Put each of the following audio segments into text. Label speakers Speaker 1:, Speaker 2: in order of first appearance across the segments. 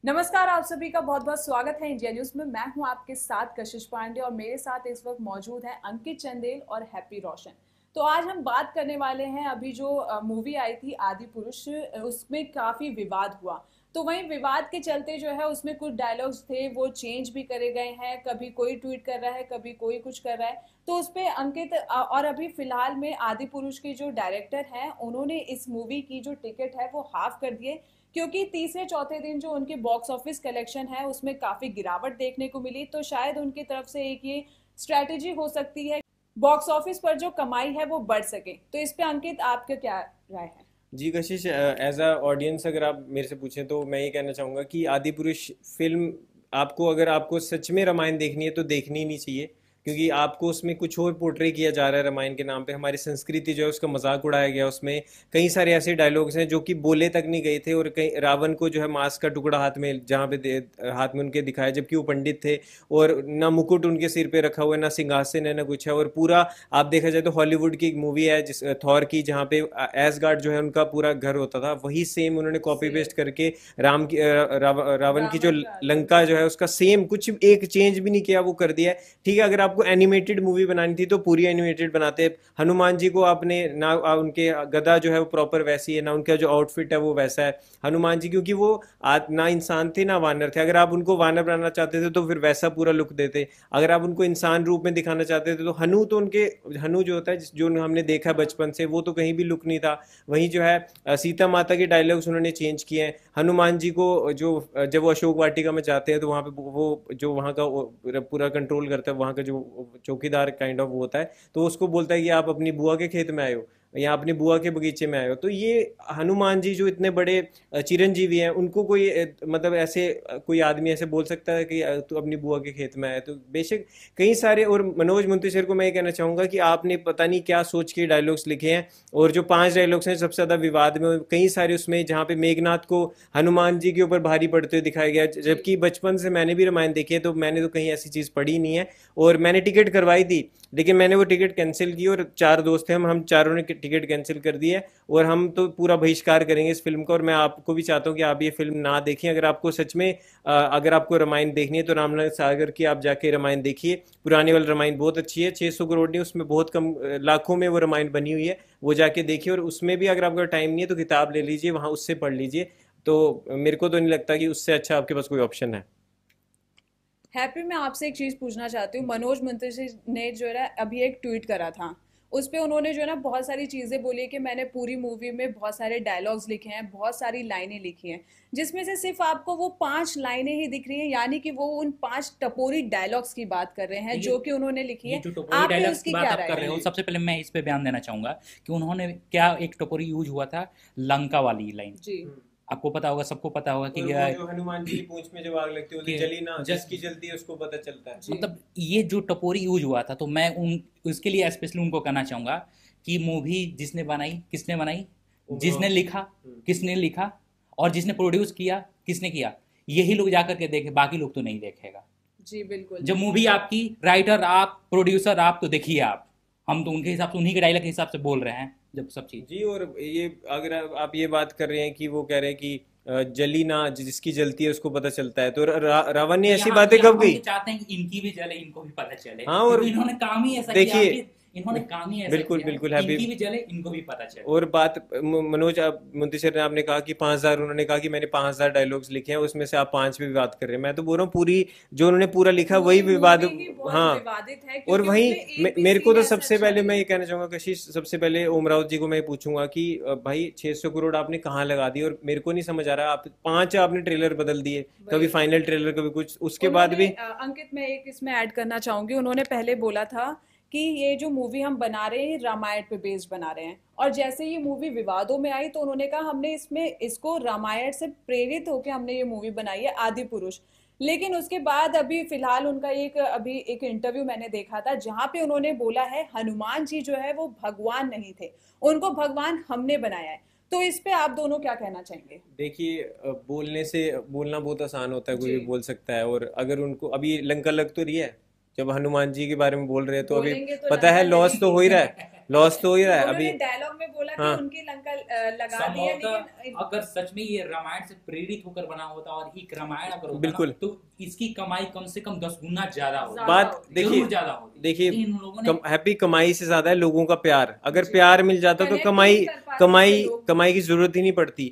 Speaker 1: नमस्कार, आप सभी का बहुत बहुत स्वागत है इंडिया न्यूज में। मैं हूं आपके साथ कशिश पांडे और मेरे साथ इस वक्त मौजूद हैं अंकित चंदेल और हैप्पी रोशन। तो आज हम बात करने वाले हैं, अभी जो मूवी आई थी आदि पुरुष, उसमें काफी विवाद हुआ। तो वहीं विवाद के चलते जो है उसमें कुछ डायलॉग्स थे वो चेंज भी करे गए हैं, कभी कोई ट्वीट कर रहा है, कभी कोई कुछ कर रहा है। तो उस पे अंकित और अभी फिलहाल में आदि पुरुष के जो डायरेक्टर हैं उन्होंने इस मूवी की जो टिकट है वो हाफ कर दिए, क्योंकि तीसरे चौथे दिन जो उनके बॉक्स ऑफिस कलेक्शन है उसमें काफी गिरावट देखने को मिली। तो शायद उनकी तरफ से एक ये स्ट्रैटेजी हो सकती है, बॉक्स ऑफिस पर जो कमाई है वो बढ़ सके। तो इस पे अंकित आपका क्या राय है?
Speaker 2: जी कशिश, एज अ ऑडियंस अगर आप मेरे से पूछें तो मैं ये कहना चाहूँगा कि आदि पुरुष फिल्म आपको, अगर आपको सच में रामायण देखनी है तो देखनी ही नहीं चाहिए। क्योंकि आपको उसमें कुछ और पोर्ट्रे किया जा रहा है रामायण के नाम पे। हमारी संस्कृति जो है उसका मजाक उड़ाया गया। उसमें कई सारे ऐसे डायलॉग्स हैं जो कि बोले तक नहीं गए थे, और कई रावण को जो है मांस का टुकड़ा हाथ में, जहाँ पे हाथ में उनके दिखाया, जबकि वो पंडित थे, और ना मुकुट उनके सिर पे रखा हुआ है, ना सिंहासन है, ना कुछ है। और पूरा आप देखा जाए तो हॉलीवुड की एक मूवी है जिस थॉर की, जहाँ पे एसगार्ड जो है उनका पूरा घर होता था, वही सेम उन्होंने कॉपी पेस्ट करके राम की रावण की जो
Speaker 1: रावण का
Speaker 2: लंका जो है उसका सेम, कुछ एक चेंज भी नहीं किया, वो कर दिया है। ठीक है, अगर आपको एनिमेटेड मूवी बनानी थी तो पूरी एनिमेटेड बनाते। हनुमान जी को आपने ना, उनके गदा जो है वो प्रॉपर वैसी है, ना उनका जो आउटफिट है वो वैसा है हनुमान जी, क्योंकि वो ना इंसान थे ना वानर थे। अगर आप उनको वानर बनाना चाहते थे तो फिर वैसा पूरा लुक देते। अगर आप उनको इंसान रूप में दिखाना चाहते थे तो हनु, तो उनके हनु जो होता है जो हमने देखा है बचपन से, वो तो कहीं भी लुक नहीं था। वहीं जो है सीता माता के डायलॉग्स उन्होंने चेंज किए हैं। हनुमान जी को जो जब वो अशोक वाटिका में जाते हैं तो वहाँ पे वो जो वहाँ का पूरा कंट्रोल करता है, वहाँ का जो चौकीदार काइंड ऑफ होता है, तो उसको बोलता है कि आप अपनी बुआ के खेत में आए हो या अपनी बुआ के बगीचे में आए हो। तो ये हनुमान जी जो इतने बड़े चिरंजीवी हैं, उनको कोई मतलब ऐसे कोई आदमी ऐसे बोल सकता है कि तू अपनी बुआ के खेत में आए? तो बेशक कई सारे। और मनोज मुंतशिर को मैं ये कहना चाहूँगा कि आपने पता नहीं क्या सोच के डायलॉग्स लिखे हैं। और जो 5 डायलॉग्स हैं सबसे ज़्यादा विवाद में कई सारे उसमें, जहाँ पे मेघनाथ को हनुमान जी के ऊपर भारी पड़ते हुए दिखाया गया, जबकि बचपन से मैंने भी रामायण देखी है तो मैंने तो कहीं ऐसी चीज़ पढ़ी नहीं है। और मैंने टिकट करवाई थी, लेकिन मैंने वो टिकट कैंसिल की, और 4 दोस्त थे, हम चारों ने टिकट कैंसिल कर दी है। और हम तो पूरा बहिष्कार करेंगे इस फिल्म का। और मैं आपको भी चाहता हूँ कि आप ये फिल्म ना देखें। अगर आपको सच में अगर आपको रामायण देखनी है तो रामनाथ सागर की आप जाके रामायण देखिए। पुरानी वाली रामायण बहुत अच्छी है, 600 करोड़ नहीं, उसमें बहुत कम लाखों में वो रामायण बनी हुई है, वो जाके देखिए। और उसमें भी अगर आपका टाइम नहीं है तो किताब ले लीजिए, वहाँ उससे पढ़ लीजिए। तो मेरे को तो नहीं लगता कि उससे अच्छा आपके पास कोई ऑप्शन है।
Speaker 1: हैप्पी, मैं आपसे एक चीज पूछना चाहती हूँ। मनोज मुंतशिर ने जो है ना अभी एक ट्वीट करा था, उस पे उन्होंने जो है ना बहुत सारी चीजें बोली कि मैंने पूरी मूवी में बहुत सारे डायलॉग्स लिखे हैं, बहुत सारी लाइनें लिखी हैं, जिसमें से सिर्फ आपको वो 5 लाइनें ही दिख रही हैं, यानी कि वो उन 5 टपोरी डायलॉग्स की बात कर रहे हैं
Speaker 3: ये
Speaker 1: जो कि उन्होंने लिखी
Speaker 3: ये
Speaker 1: है।
Speaker 3: जो टपोरी
Speaker 1: आप पे
Speaker 3: डायलॉग्स की
Speaker 1: उसकी
Speaker 3: बात
Speaker 1: क्या
Speaker 3: आप
Speaker 1: राय
Speaker 3: कर
Speaker 1: है?
Speaker 3: रहे हो, सबसे पहले मैं इस पे बयान देना चाहूंगा कि उन्होंने क्या एक टपोरी यूज हुआ था, लंका वाली लाइन।
Speaker 1: जी।
Speaker 3: आपको पता होगा, सबको पता होगा कि
Speaker 2: और वो जो हनुमान जी की पूंछ में जब आग लगती है, बोलते
Speaker 3: कि
Speaker 2: जली ना,
Speaker 3: ज,
Speaker 2: जिसकी जलती है उसको पता चलता है।
Speaker 1: जी।
Speaker 3: मतलब ये जो टपोरी यूज हुआ था, तो मैं उन उसके लिए स्पेशली उनको कहना चाहूंगा कि मूवी जिसने बनाई, किसने बनाई, जिसने
Speaker 2: ओबराय।
Speaker 3: लिखा, किसने लिखा, और जिसने प्रोड्यूस किया, किसने किया, यही लोग जाकर के देखे, बाकी लोग तो नहीं देखेगा।
Speaker 1: जी बिल्कुल।
Speaker 3: जब मूवी आपकी, राइटर आप, प्रोड्यूसर आप, तो देखिए आप, हम तो उनके हिसाब से, उन्हीं के डायलॉग के हिसाब से बोल रहे हैं जब सब चीज़।
Speaker 2: जी। और ये अगर आप ये बात कर रहे हैं कि वो कह रहे हैं कि जली ना, जिसकी जलती है उसको पता चलता है, तो रावण ने
Speaker 3: तो
Speaker 2: ऐसी
Speaker 3: यहाँ
Speaker 2: बातें
Speaker 3: यहाँ
Speaker 2: कब
Speaker 3: हम
Speaker 2: गई?
Speaker 3: ये चाहते हैं कि इनकी भी जले, इनको भी पता चले,
Speaker 2: हाँ। और
Speaker 3: क्योंकि इन्होंने काम ही ऐसा किया
Speaker 2: देखिए,
Speaker 3: कि इन्होंने काम ही ऐसा
Speaker 2: बिल्कुल
Speaker 3: किया है
Speaker 2: बिल्कुल
Speaker 3: कि
Speaker 2: हैप्पी।
Speaker 3: इनकी भी जले, इनको भी पता चले।
Speaker 2: और बात मनोज मुंतशिर ने, आपने कहा कि 5,000, उन्होंने कहा कि मैंने 5,000 डायलॉग्स लिखे हैं, उसमें से आप 5 पे विवाद कर रहे हैं। मैं तो बोल रहा हूँ पूरी जो उन्होंने पूरा लिखा वही
Speaker 1: पूरी
Speaker 2: विवाद।
Speaker 1: मूवी ही बहुत
Speaker 2: हाँ।
Speaker 1: विवादित है,
Speaker 2: और
Speaker 1: क्योंकि
Speaker 2: वहीं
Speaker 1: उसमें एक भी
Speaker 2: मेरे को
Speaker 1: सीन
Speaker 2: तो
Speaker 1: ऐसा
Speaker 2: सबसे
Speaker 1: अच्छा
Speaker 2: पहले
Speaker 1: नहीं
Speaker 2: मैं
Speaker 1: है।
Speaker 2: ये कहना चाहूंगा कशिश, सबसे पहले ओम राउत जी को मैं ये पूछूंगा कि भाई 600 करोड़ आपने कहाँ लगा दी? और मेरे को नहीं समझ आ रहा, आप 5 आपने ट्रेलर बदल दिए, कभी
Speaker 1: वही।
Speaker 2: फाइनल ट्रेलर, कभी कुछ, उसके बाद
Speaker 1: उन्होंने
Speaker 2: भी।
Speaker 1: अंकित, मैं एक इसमें ऐड करना चाहूंगी। उन्होंने पहले बोला था कि ये जो मूवी हम बना रहे हैं रामायण पे बेस्ड बना रहे हैं, और जैसे ये मूवी विवादों में आई तो उन्होंने कहा हमने इसमें इसको रामायण से प्रेरित होकर हमने ये मूवी बनाई है आदि पुरुष। लेकिन उसके बाद अभी फिलहाल उनका अभी एक इंटरव्यू मैंने देखा था जहां पे उन्होंने बोला है हनुमान जी जो है वो भगवान नहीं थे, उनको भगवान हमने बनाया है। तो इस पे आप दोनों क्या कहना चाहेंगे?
Speaker 2: देखिए, बोलने से बोलना बहुत आसान होता है, कोई
Speaker 1: जी।
Speaker 2: भी बोल सकता है। और अगर उनको अभी लंका लग तो रही है, जब हनुमान जी के बारे में बोल रहे हैं तो अभी
Speaker 1: बोलेंगे तो
Speaker 2: पता
Speaker 1: लंका
Speaker 2: है लॉस तो हो ही रहा
Speaker 1: जलेगी।
Speaker 2: है। लॉस तो हो ही रहा है
Speaker 1: उन्होंने
Speaker 2: अभी।
Speaker 1: डायलॉग में बोला
Speaker 2: हाँ।
Speaker 1: कि उनकी लंका लगा दिया,
Speaker 3: संभवतः
Speaker 1: लेकिन
Speaker 3: अगर सच में ये रामायण से प्रेरित होकर बना होता और एक रामायण अगर होता ना,
Speaker 2: बिल्कुल।
Speaker 3: तो इसकी कमाई कम से कम 10 गुना ज्यादा होती,
Speaker 1: ज्यादा
Speaker 2: बात
Speaker 1: होती।
Speaker 2: देखिए,
Speaker 3: जरूर ज्यादा होती।
Speaker 2: देखिए
Speaker 3: इन लोगों ने
Speaker 2: हैप्पी कमाई से ज्यादा है लोगों का प्यार। अगर
Speaker 1: जी।
Speaker 2: प्यार मिल जाता तो
Speaker 1: कनेक्ट
Speaker 2: कमाई
Speaker 1: नहीं कर पाते
Speaker 2: कमाई
Speaker 1: थे लोग।
Speaker 2: कमाई की जरूरत ही नहीं पड़ती।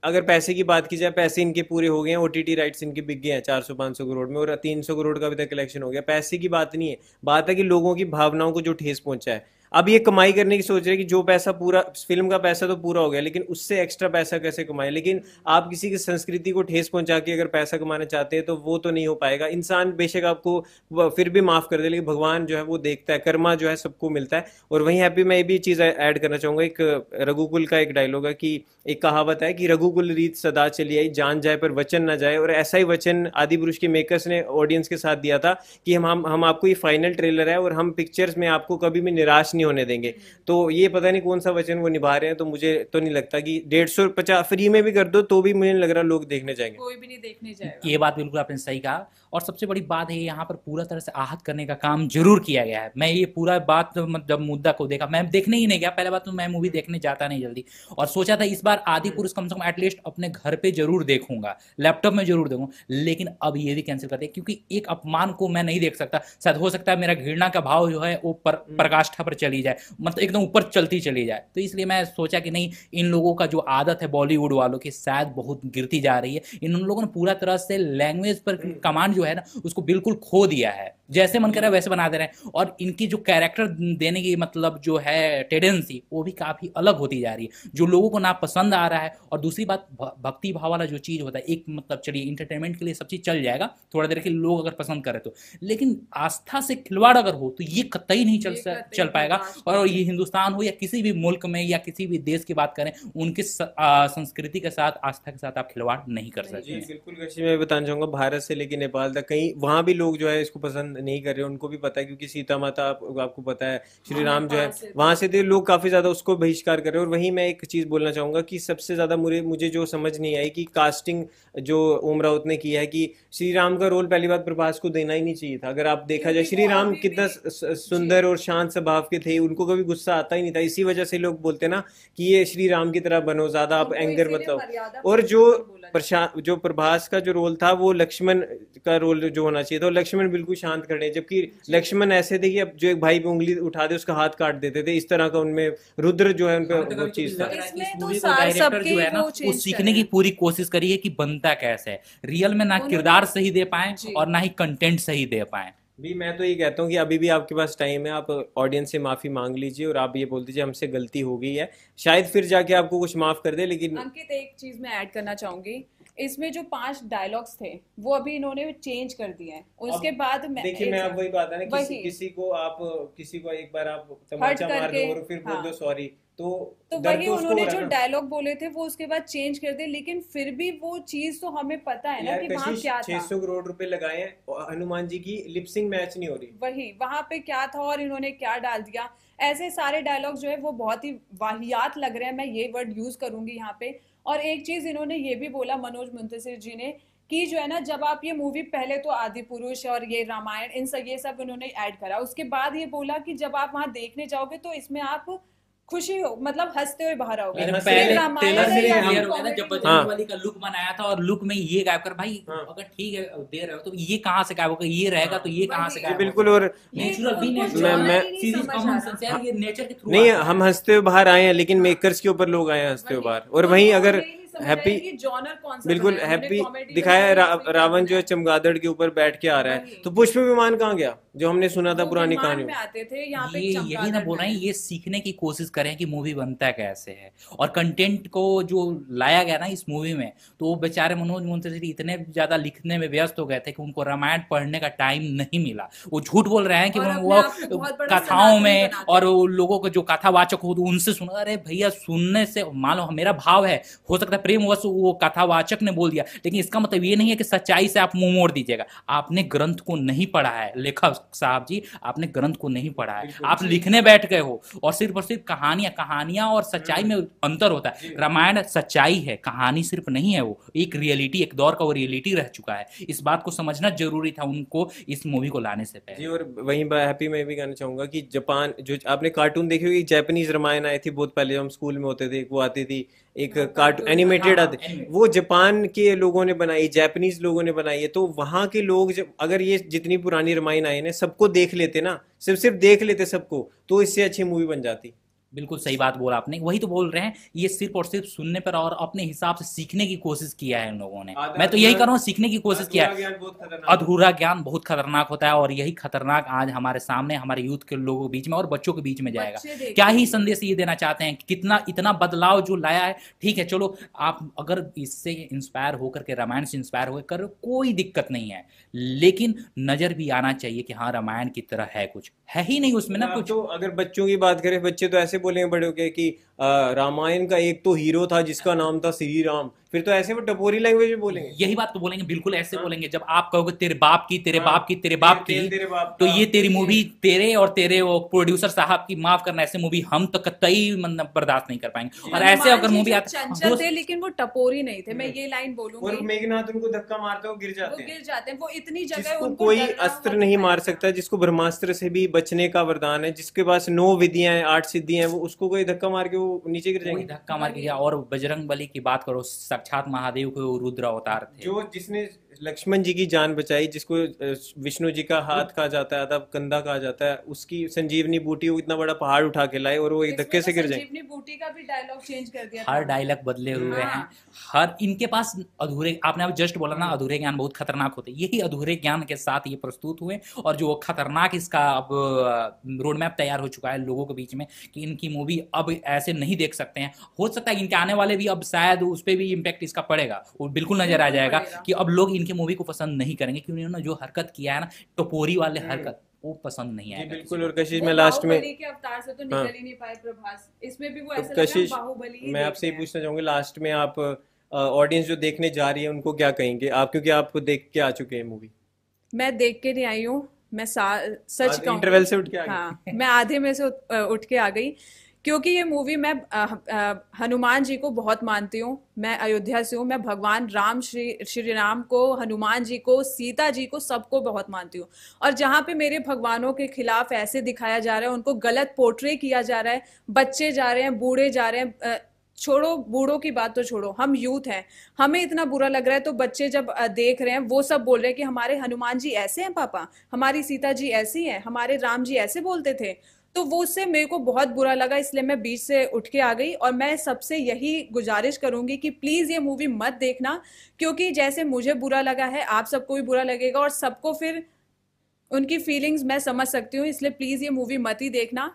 Speaker 2: अगर पैसे की बात की जाए, पैसे इनके पूरे हो गए हैं, ओटीटी राइट्स इनके बिक गए हैं 400-500 करोड़ में, और 300 करोड़ का भी तक कलेक्शन हो गया। पैसे की बात नहीं है, बात है कि लोगों की भावनाओं को जो ठेस पहुंचा है। अब ये कमाई करने की सोच रहे हैं कि जो पैसा पूरा, फिल्म का पैसा तो पूरा हो गया, लेकिन उससे एक्स्ट्रा पैसा कैसे कमाए। लेकिन आप किसी की संस्कृति को ठेस पहुंचा के अगर पैसा कमाना चाहते हैं तो वो तो नहीं हो पाएगा। इंसान बेशक आपको फिर भी माफ कर दे, लेकिन भगवान जो है वो देखता है, कर्मा जो है सबको मिलता है। और वहीं हैप्पी मैं ये भी चीज ऐड करना चाहूंगा, एक रघुकुल का एक डायलॉग है कि एक कहावत है कि रघुकुल रीत सदा चली आई, जान जाए पर वचन ना जाए। और ऐसा ही वचन आदि पुरुष के मेकर्स ने ऑडियंस के साथ दिया था कि हम आपको, ये फाइनल ट्रेलर है और हम पिक्चर्स में आपको कभी भी निराश नहीं होने देंगे। तो ये पता नहीं कौन सा वचन वो निभा रहे हैं। तो मुझे तो नहीं लगता कि 150 फ्री में भी कर दो तो भी मुझे नहीं लग रहा लोग देखने जाएंगे।
Speaker 1: कोई भी नहीं देखने जाएगा।
Speaker 3: ये बात बिल्कुल आपने सही कहा। और सबसे बड़ी बात है यहाँ पर पूरा तरह से आहत करने का काम जरूर किया गया है। मैं ये पूरा बात जब मुद्दा को देखा, मैं देखने ही नहीं गया। पहले बात तो मैं मूवी देखने जाता नहीं जल्दी, और सोचा था इस बार आदि पुरुष कम से कम एटलीस्ट अपने घर पे जरूर देखूंगा, लैपटॉप में जरूर देखूंगा। लेकिन अब ये भी कैंसिल कर दिया, क्योंकि एक अपमान को मैं नहीं देख सकता। शायद हो सकता है मेरा घृणा का भाव जो है वो प्रकाष्ठा पर चली जाए, मतलब एकदम ऊपर चलती चली जाए। तो इसलिए मैं सोचा कि नहीं, इन लोगों का जो आदत है बॉलीवुड वालों की शायद बहुत गिरती जा रही है। इन लोगों ने पूरा तरह से लैंग्वेज पर कमांड जो है ना उसको बिल्कुल खो दिया है। जैसे मन कर रहा है वैसे बना दे रहे हैं। और इनकी जो कैरेक्टर देने की मतलब जो है टेंडेंसी वो भी काफी अलग होती जा रही है, जो लोगों को ना पसंद आ रहा है। और दूसरी बात, भक्ति भाव वाला जो चीज होता है, एक मतलब चलिए इंटरटेनमेंट के लिए सब चीज चल जाएगा थोड़ा देर के लोग अगर पसंद करें तो, लेकिन आस्था से खिलवाड़ अगर हो तो ये कतई नहीं चल पाएगा। और ये हिंदुस्तान हो या किसी भी मुल्क में या किसी भी देश की बात करें, उनकी संस्कृति के साथ, आस्था के साथ आप खिलवाड़ नहीं कर सकते हैं।
Speaker 2: बिल्कुल कृषि, मैं बताना चाहूंगा भारत से लेकर नेपाल तक कहीं वहां भी लोग जो है इसको पसंद नहीं कर रहे। उनको भी पता है, क्योंकि सीता माता आपको पता है, श्री राम जो है वहां से थे लोग काफी ज्यादा उसको बहिष्कार कर रहे हैं। और वहीं मैं एक चीज बोलना चाहूंगा कि सबसे ज्यादा मुझे जो समझ नहीं आई कि कास्टिंग जो ओम राउत ने किया है, कि श्री राम का रोल पहली बात प्रभास को देना ही नहीं चाहिए था। अगर आप देखा जाए, श्री राम कितना सुंदर और शांत स्वभाव के थे, उनको कभी गुस्सा आता ही नहीं था। इसी वजह से लोग बोलते ना कि ये श्री राम की तरह बनो, ज्यादा आप एंगर मत लो। और जो प्रभास का जो रोल था वो लक्ष्मण का रोल जो होना चाहिए था, लक्ष्मण बिल्कुल शांत खड़े, जबकि लक्ष्मण ऐसे थे कि अब जो एक भाई पे उंगली उठा दे उसका हाथ काट देते थे। इस तरह का उनमें रुद्र जो है उनपे वो चीज था।
Speaker 3: डायरेक्टर जो है ना वो सीखने की पूरी कोशिश करी है कि बनता कैसे है। रियल में ना किरदार सही दे पाए और ना ही कंटेंट सही दे पाए।
Speaker 2: भी मैं तो ये कहता हूँ कि अभी भी आपके पास टाइम है, आप ऑडियंस से माफी मांग लीजिए और आप ये बोल दीजिए हमसे गलती हो गई है, शायद फिर जाके आपको कुछ माफ कर दे। लेकिन
Speaker 1: अंकित, एक चीज मैं ऐड करना चाहूंगी, इसमें जो 5 डायलॉग्स थे वो अभी इन्होंने चेंज कर दिए हैं। उसके बाद
Speaker 2: देखिए, मैं अब वही बात है ना, किसी को एक बार आप तमाचा मार दो और फिर बोल दो सॉरी, तो
Speaker 1: वही उन्होंने जो डायलॉग बोले थे वो उसके बाद चेंज कर दिए। लेकिन फिर भी वो चीज तो हमें पता है ना कि वहाँ क्या था।
Speaker 2: 600 करोड़ रुपए लगाए हैं, हनुमान जी की लिपसिंग मैच नहीं हो रही,
Speaker 1: वही वहां पे क्या था और इन्होंने क्या डाल दिया। ऐसे सारे डायलॉग जो है वो बहुत ही वाहियात लग रहे हैं, मैं ये वर्ड यूज करूंगी यहाँ पे। और एक चीज इन्होंने ये भी बोला, मनोज मुंतशिर जी ने, कि जो है ना जब आप ये मूवी, पहले तो आदि पुरुष और ये रामायण ये सब इन्होंने ऐड करा, उसके बाद ये बोला कि जब आप वहां देखने जाओगे तो इसमें आप खुशी हो, मतलब हंसते हुए बाहर आओगे।
Speaker 3: पहले ट्रेलर में क्लियर हो गया था जब बजरंग बली का लुक बनाया था, और लुक में ये गायब कर भाई, अगर ठीक है दे रहे हो तो ये कहाँ से गायब होगा, ये रहेगा तो ये कहाँ से गायब।
Speaker 2: बिल्कुल। और
Speaker 3: नेचुरल भी नेचुरल कॉमन सेंस है, ये नेचर के थ्रू
Speaker 2: नहीं, हम हंसते हुए बाहर आए हैं, लेकिन मेकर्स के ऊपर लोग आए हैं हंसते हुए बाहर। और वहीं अगर हैप्पी, बिल्कुल हैप्पी दिखाया, रावण जो है चमगादड़ के ऊपर बैठ के आ रहा है, तो पुष्प विमान कहाँ गया जो हमने सुना था पुरानी कहानी में
Speaker 1: आते थे। यहाँ पे
Speaker 3: यही ना बोल रहे हैं, ये सीखने की कोशिश करें कि मूवी बनता कैसे है। और कंटेंट को जो लाया गया ना इस मूवी में, तो वो बेचारे मनोज मुंतशिर इतने ज्यादा लिखने में व्यस्त हो गए थे कि उनको रामायण पढ़ने का टाइम नहीं मिला। वो झूठ बोल रहे हैं कि वो कथाओं में और लोगों को जो कथावाचक हो उनसे सुना। अरे भैया, सुनने से मान लो मेरा भाव है, हो सकता है प्रेमवश वो कथावाचक ने बोल दिया, लेकिन इसका मतलब ये नहीं है कि सच्चाई से आप मुंह मोड़ दीजिएगा। आपने ग्रंथ को नहीं पढ़ा है लेखक साहब जी, आपने ग्रंथ को नहीं पढ़ा है, आप लिखने बैठ गए हो और सिर्फ कहानियां और सच्चाई में अंतर होता है। रामायण सच्चाई है, कहानी सिर्फ नहीं है, वो एक रियलिटी, एक दौर का वो रियलिटी रह चुका है। इस बात को समझना जरूरी था उनको इस मूवी को लाने से पहले।
Speaker 2: जी, और वहीं हैप्पी मैं भी कहना चाहूंगा कि जापान, जो आपने कार्टून देखे होगी, जैपनीज रामायण आई थी बहुत पहले, जब हम स्कूल में होते थे, वो आती थी एक कार्टून एनिमेटेड आती, वो जापान के लोगों ने बनाई, जापानीज लोगों ने बनाई है। तो वहां के लोग जब अगर ये जितनी पुरानी रामायण आई है सबको देख लेते ना, सिर्फ देख लेते सबको, तो इससे अच्छी मूवी बन जाती।
Speaker 3: बिल्कुल सही बात बोला आपने, वही तो बोल रहे हैं, ये सिर्फ और सिर्फ सुनने पर और अपने हिसाब से सीखने की कोशिश किया है इन लोगों ने। मैं तो यही कर रहा हूँ, सीखने की कोशिश किया है। अधूरा ज्ञान बहुत खतरनाक होता है और यही खतरनाक आज हमारे सामने हमारे यूथ के लोगों के बीच में और बच्चों के बीच में जाएगा। क्या ही संदेश ये देना चाहते हैं, कितना इतना बदलाव जो लाया है। ठीक है, चलो आप अगर इससे इंस्पायर होकर के, रामायण से इंस्पायर होकर, कोई दिक्कत नहीं है, लेकिन नजर भी आना चाहिए कि हाँ रामायण की तरह है, कुछ है ही नहीं उसमें ना कुछ।
Speaker 2: तो अगर बच्चों की बात करें, बच्चे तो ऐसे बोलेंगे बड़े होके कि रामायण का एक तो हीरो था जिसका नाम था श्री राम, फिर तो ऐसे वो टपोरी लैंग्वेज में बोलेंगे।
Speaker 3: यही बात तो बोलेंगे, बिल्कुल ऐसे बोलेंगे। जब आप कहोगे तेरे बाप की, तेरे बाप की, तेरे बाप की, तो ये तेरी मूवी, तेरे और तेरे वो प्रोड्यूसर साहब की, माफ करना, ऐसे मूवी हम तो कतई मतलब बर्दाश्त नहीं कर पाएंगे। और ऐसे अगर मूवी
Speaker 1: चंचल थे लेकिन वो टपोरी नहीं थे, मैं ये लाइन बोलूंगी।
Speaker 2: और मेघनाथ उनको धक्का मारते हो गिर जाते हैं,
Speaker 1: वो इतनी जगह
Speaker 2: जिसको कोई अस्त्र नहीं मार सकता, जिसको ब्रह्मास्त्र से भी बचने का वरदान है, जिसके पास 9 विधियां हैं, 8 सिद्धियां हैं, वो उसको कोई धक्का मार के वो नीचे गिर जाएंगे।
Speaker 3: धक्का मार के गया। और बजरंग बली की बात करो, साक्षात महादेव को रुद्र अवतार थे,
Speaker 2: जो जिसने लक्ष्मण जी की जान बचाई, जिसको विष्णु जी का हाथ कहा जाता है, आधा कंधा कहा जाता है, उसकी संजीवनी बूटी, वो इतना बड़ा पहाड़ उठा के लाए और वो एक धक्के से गिर जाए।
Speaker 1: संजीवनी बूटी का भी डायलॉग चेंज कर दिया,
Speaker 3: हर डायलॉग बदले हुए हैं, हर इनके पास अधूरे, आपने अब जस्ट बोला ना अधूरे ज्ञान बहुत खतरनाक होते हैं, यही अधूरे ज्ञान के साथ ये प्रस्तुत हुए। और जो खतरनाक इसका अब रोड मैप तैयार हो चुका है लोगों के बीच में कि इनकी मूवी अब ऐसे नहीं देख सकते हैं। हो सकता है इनके आने वाले भी अब शायद उस पर भी इम्पैक्ट इसका पड़ेगा, वो बिल्कुल नजर आ जाएगा कि अब लोग इनकी मूवी को पसंद नहीं करेंगे, क्योंकि उन्होंने जो हरकत किया है ना, टपोरी वाले हरकत, वो पसंद नहीं आएगा।
Speaker 2: बिल्कुल। और कशिश में लास्ट में
Speaker 1: के अवतार से तो निकल ही नहीं पाए प्रभास, इसमें भी वो ऐसा लगा
Speaker 2: कशिश,
Speaker 1: बाहुबली।
Speaker 2: मैं आपसे ये पूछना चाहूंगा, लास्ट में आप ऑडियंस जो देखने जा रही है उनको क्या कहेंगे आप, क्योंकि आप देख के आ चुके हैं मूवी?
Speaker 1: मैं देख के नहीं आई हूँ, मैं सच कहूँ,
Speaker 2: इंटरवल से उठ के आ गई।
Speaker 1: हाँ, मैं आधे में से उठ के आ गई, क्योंकि ये मूवी मैं हनुमान जी को बहुत मानती हूँ। मैं अयोध्या से हूँ, मैं भगवान राम, श्री राम को, हनुमान जी को, सीता जी को, सबको बहुत मानती हूँ। और जहाँ पे मेरे भगवानों के खिलाफ ऐसे दिखाया जा रहा है, उनको गलत पोर्ट्रे किया जा रहा है, बच्चे जा रहे हैं, बूढ़े जा रहे हैं, छोड़ो बूढ़ों की बात तो छोड़ो, हम यूथ हैं, हमें इतना बुरा लग रहा है, तो बच्चे जब देख रहे हैं वो सब बोल रहे हैं कि हमारे हनुमान जी ऐसे हैं पापा, हमारी सीता जी ऐसी हैं, हमारे राम जी ऐसे बोलते थे। तो वो उससे मेरे को बहुत बुरा लगा, इसलिए मैं बीच से उठ के आ गई। और मैं सबसे यही गुजारिश करूंगी कि प्लीज ये मूवी मत देखना, क्योंकि जैसे मुझे बुरा लगा है आप सबको भी बुरा लगेगा, और सबको फिर उनकी फीलिंग्स मैं समझ सकती हूँ, इसलिए प्लीज ये मूवी मत ही देखना।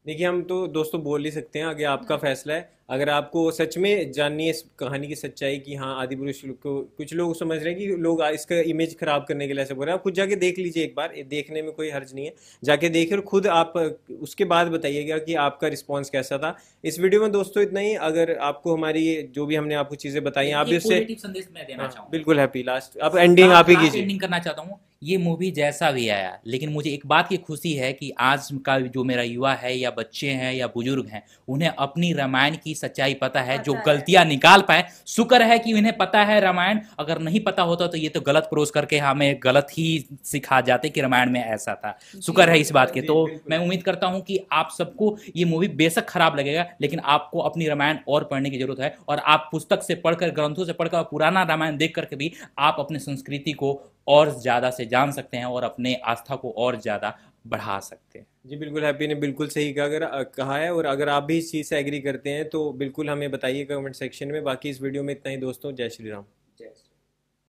Speaker 2: देखिए, हम तो दोस्तों बोल ही सकते हैं, आगे आपका फैसला है। अगर आपको सच में जाननी है इस कहानी की सच्चाई की, हाँ आदिपुरुष को कुछ लोग समझ रहे हैं कि लोग इसका इमेज खराब करने के लिए ऐसे बोल रहे हैं, आप खुद जाके देख लीजिए एक बार, देखने में कोई हर्ज नहीं है, जाके देखिए और खुद आप उसके बाद बताइएगा कि आपका रिस्पॉन्स कैसा था। इस वीडियो में दोस्तों इतना ही। अगर आपको हमारी जो भी हमने आपको चीजें बताई आप भी उससे
Speaker 3: संदेश मैं देना चाहूँगा,
Speaker 2: बिल्कुल हैप्पी, लास्ट आप एंडिंग आप ही कीजिए।
Speaker 3: एंडिंग करना चाहता हूँ, ये मूवी जैसा भी आया, लेकिन मुझे एक बात की खुशी है कि आज का जो मेरा युवा है, या बच्चे हैं या बुजुर्ग हैं, उन्हें अपनी रामायण की सच्चाई पता है, जो गलतियां निकाल पाए। शुक्र है कि उन्हें पता है रामायण, अगर नहीं पता होता तो ये तो गलत प्रोज करके हमें गलत ही सिखा जाते कि रामायण में ऐसा था। शुक्र है इस बात के। तो मैं उम्मीद करता हूं कि आप सबको ये मूवी बेशक खराब लगेगा, लेकिन आपको अपनी रामायण और पढ़ने की जरूरत है, और आप पुस्तक से पढ़कर, ग्रंथों से पढ़कर, पुराना रामायण देख करके भी आप अपने संस्कृति को और ज्यादा से जान सकते हैं और अपने आस्था को और ज्यादा बढ़ा सकते हैं।
Speaker 2: जी बिल्कुल, हैप्पी ने बिल्कुल सही कहा है। और अगर आप भी इस चीज़ से एग्री करते हैं तो बिल्कुल हमें बताइए कमेंट सेक्शन में। बाकी इस वीडियो में इतना ही दोस्तों, जय श्री राम।